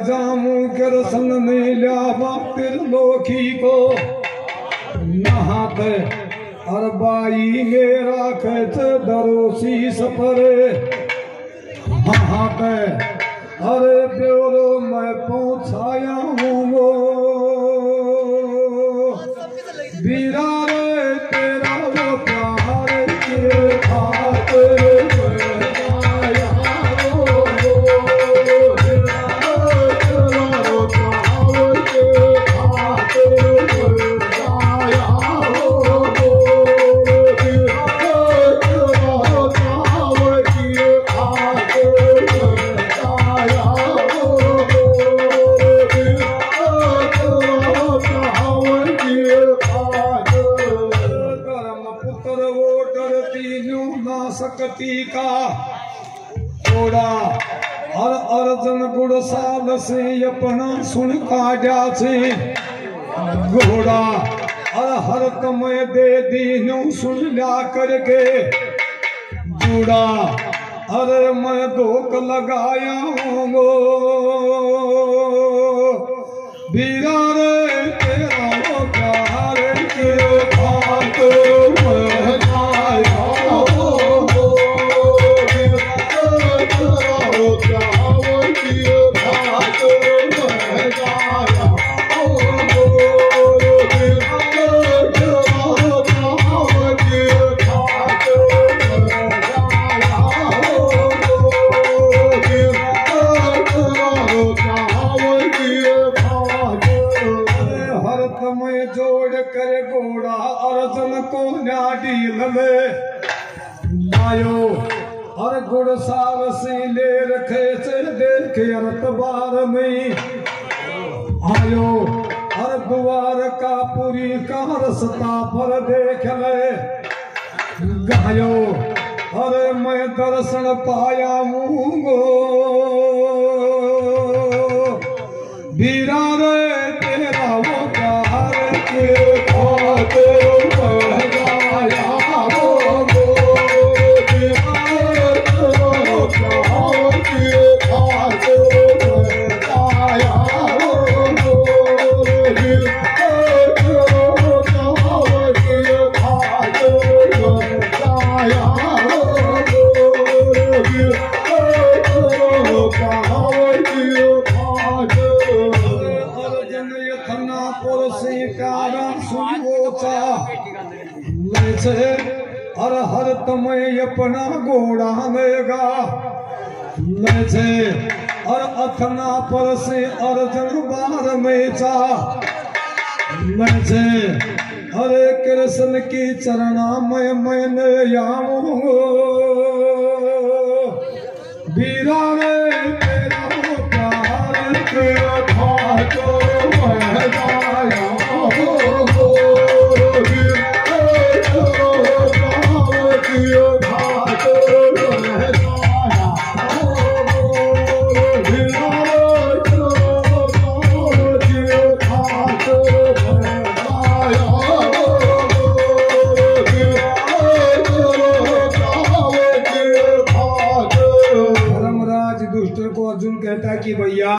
जामू कर सन मिल्या बापिर लोकी को नहाते अरबाई मेरा खत दरोसी सफरे नहाते अरे प्योरो मैं पहुंचाया हूँ बीरा रे तेरा वो प्यार के खातिर सकती का घोड़ा हर अर्जन गुड़ साल से अपना सुन काटा से घोड़ा हर तमय दे दीनू सुन ला करके जूड़ा अरे मैं धोख लगाया हूँ बीरा रे तेरा वो प्यार के खातिर मैं आया जोड़ कर घोड़ा अर्जुन को न्याडील में लायो हर घुड़साल से ले रखे से देखे अरतबार में आयो हर द्वार का पुरी का रस्ता पर देख ले गायो अरे मैं दर्शन पाया हूँ बीरा रे तेरा वो प्यार के खातिर मैं गाया वो प्यार के खातिर मैं गाया हर हर तमय अपना घोड़ा लेगा ले और अथना पर से अर्जुन बार में जा ले हरे कृष्ण की चरणा में मैंने याऊं बीरा रे तेरा प्यार के खातिर मैं गाया